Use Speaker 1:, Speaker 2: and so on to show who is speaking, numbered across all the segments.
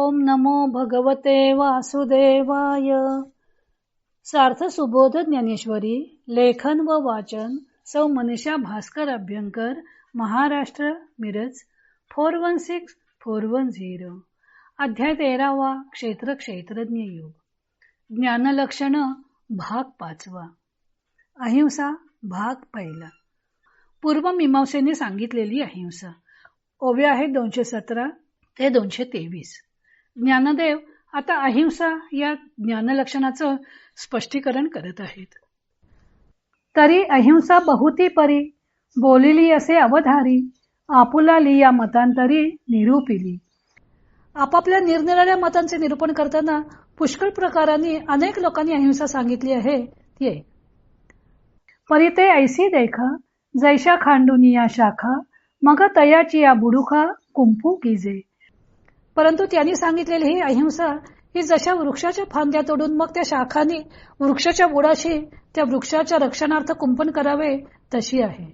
Speaker 1: ओम नमो भगवते वासुदेवाय. सार्थ सुबोध ज्ञानेश्वरी. लेखन व वाचन सौ मनीषा भास्कर अभ्यंकर, महाराष्ट्र, मिरज 416410. अध्याय 13वा. क्षेत्र क्षेत्रज्ञ योग. ज्ञानलक्षण भाग 5. अहिंसा भाग 1. पूर्वमीमांसेने सांगितलेली अहिंसा. ओव्या आहेत 217 ते 223. ज्ञानदेव आता अहिंसा या ज्ञानलक्षणाचं स्पष्टीकरण करत आहेत. तरी अहिंसा बहुती परी, बोलिली असे अवधारी, आपुलाली या मतांतरी निरूपिली. आपापल्या निरनिराळ्या मतांचे निरूपण करताना पुष्कळ प्रकारांनी अनेक लोकांनी अहिंसा सांगितली आहे. ती परी ते ऐसी देखा, जैशा खांडूनी या शाखा, मग तयाची या बुडुखा कुंपू कीजे. परंतु त्यांनी सांगितलेली ही अहिंसा ही जशा वृक्षाच्या फांद्या तोडून मग त्या शाखांनी वृक्षाच्या बुडाशी त्या वृक्षाच्या रक्षणार्थ कुंपण करावे तशी आहे.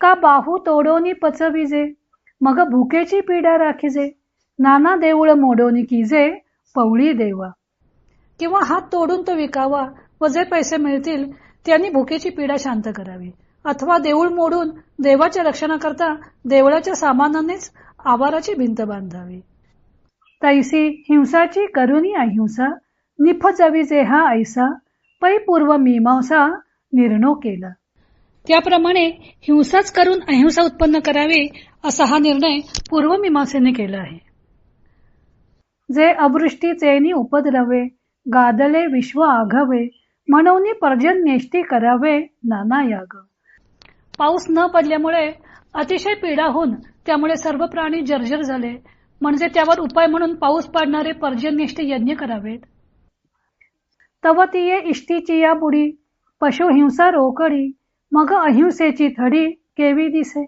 Speaker 1: का बाहू तोडोनी पचविजे, मग भुकेची पीडा राखिजे, नाना देऊळ मोडोनी कीजे पवळी देवा. किंवा हात तोडून तो विकावा व जे पैसे मिळतील त्यांनी भुकेची पीडा शांत करावी, अथवा देऊळ मोडून देवाच्या रक्षणाकरता देवळाच्या सामानानेच आवाराची भिंत बांधावी. तैसी हिंसाची करुणी अहिंसा, निफजविजे हा ऐसा, पै पूर्व मीमांसा निर्णय केला. त्याप्रमाणे हिंसाच करून अहिंसा उत्पन्न करावी असा हा निर्णय पूर्वमीमांसेने केला आहे. जे अवृष्टीचेनी उपद्रवे, गादले विश्व आघवे, म्हणून पर्जन्येष्टी करावे नाना याग. पाऊस न पडल्यामुळे अतिशय पीडा होऊन त्यामुळे सर्व प्राणी जर्जर झाले, म्हणजे त्यावर उपाय म्हणून पाऊस पाडणारे पर्जन्येष्टी यज्ञ करावेत. तवतीये इष्टीची या बुडी, पशु हिंसा रोकडी, मग अहिंसेची थडी केवी दिसे.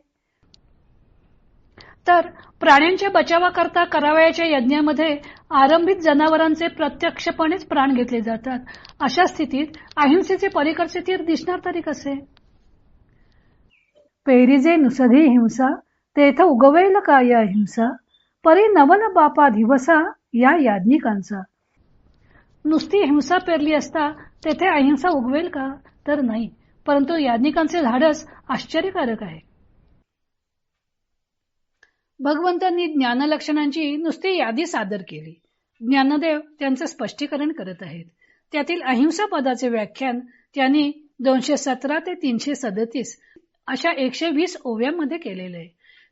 Speaker 1: तर प्राण्यांच्या बचावाकरता करावयाच्या यज्ञामध्ये आरंभित जनावरांचे प्रत्यक्षपणेच प्राण घेतले जातात. अशा स्थितीत अहिंसेचे पलीकडचे तीर दिसणार तरी कसे. पेरीजे नुसधी हिंसा, तेथ उगवेल काय अहिंसा, परी नवल बापा दिवसा या याज्ञिकांचा. नुसती हिंसा पेरली असता तेथे अहिंसा उगवेल का, तर नाही. परंतु याज्ञिकांचे धाडस आश्चर्यकारक आहे. भगवंतांनी ज्ञानलक्षणांची नुसती यादी सादर केली. ज्ञानदेव त्यांचे स्पष्टीकरण करत आहेत. त्यातील अहिंसा पदाचे व्याख्यान त्यांनी 217 ते 337 अशा 120 ओव्यामध्ये केलेले आहे.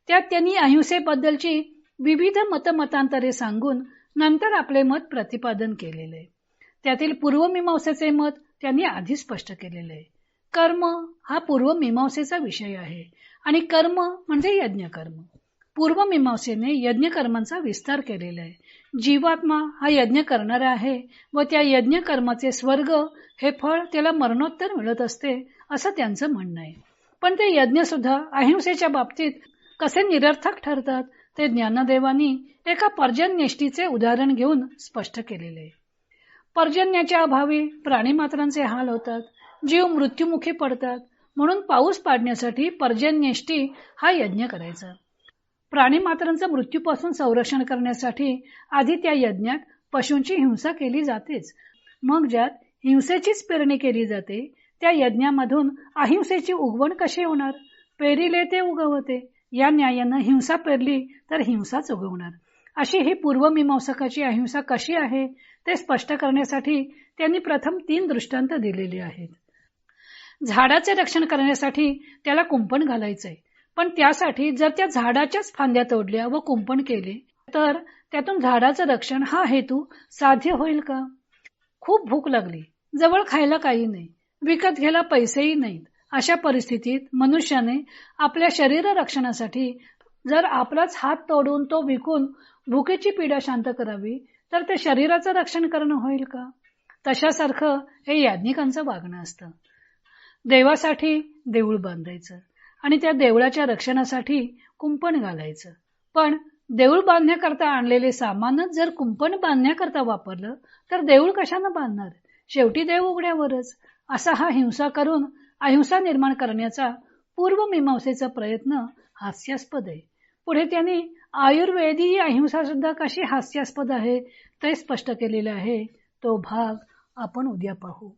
Speaker 1: त्यात त्यांनी अहिंसेबद्दलची विविध मतमतांतरे सांगून नंतर आपले मत प्रतिपादन केलेले आहे. त्यातील पूर्वमीमांसेचे मत त्यांनी आधी स्पष्ट केलेले आहे. कर्म हा पूर्वमीमांसेचा विषय आहे आणि कर्म म्हणजे यज्ञकर्म. पूर्वमीमांसेने यज्ञकर्मांचा विस्तार केलेला आहे. जीवात्मा हा यज्ञ करणारा आहे व त्या यज्ञकर्माचे स्वर्ग हे फळ त्याला मरणोत्तर मिळत असते असं त्यांचं म्हणणं आहे. पण ते यज्ञ सुद्धा अहिंसेच्या बाबतीत कसे निरर्थक ठरतात ते ज्ञानदेवांनी एका पर्जन्येष्टीचे उदाहरण घेऊन स्पष्ट केलेले आहे. पर्जन्याच्या अभावी प्राणीमात्रांचे हाल होतात, जीव मृत्युमुखी पडतात. म्हणून पाऊस पाडण्यासाठी पर्जन्येष्टी हा यज्ञ करायचा. प्राणीमात्रांचं मृत्यूपासून संरक्षण करण्यासाठी आधी त्या यज्ञात पशूंची हिंसा केली जातेच. मग ज्यात हिंसेचीच पेरणी केली जाते त्या यज्ञामधून अहिंसेची उगवण कशी होणार. पेरिले ते उगवते. या न्यायानं हिंसा पेरली तर हिंसाच उगवणार. अशी ही पूर्वमीमांसकाची अहिंसा कशी आहे ते स्पष्ट करण्यासाठी त्यांनी प्रथम 3 दृष्टांत दिलेले आहेत. झाडाचे रक्षण करण्यासाठी त्याला कुंपण घालायचंय, पण त्यासाठी जर त्या झाडाच्याच फांद्या तोडल्या व कुंपण केले तर त्यातून झाडाचं रक्षण हा हेतू साध्य होईल का. खूप भूक लागली, जवळ खायला काही नाही, विकत घ्यायला पैसेही नाहीत. अशा परिस्थितीत मनुष्याने आपल्या शरीर रक्षणासाठी जर आपलाच हात तोडून तो विकून भुकेची पीडा शांत करावी तर ते शरीराचं रक्षण करणं होईल का. तशासारखं हे याज्ञिकांचं वागणं असतं. देवासाठी देऊळ बांधायचं आणि त्या देवळाच्या रक्षणासाठी कुंपण घालायचं. पण देऊळ बांधण्याकरता आणलेले सामानच जर कुंपण बांधण्याकरता वापरलं तर देऊळ कशानं बांधणार. शेवटी देव उघड्यावरच. असा हा हिंसा करून अहिंसा निर्माण करण्याचा पूर्वमीमांसेचा प्रयत्न हास्यास्पद आहे. पुढे त्यांनी आयुर्वेदीय अहिंसा सुद्धा कशी हास्यास्पद आहे ते स्पष्ट केलेलं आहे. तो भाग आपण उद्या पाहू.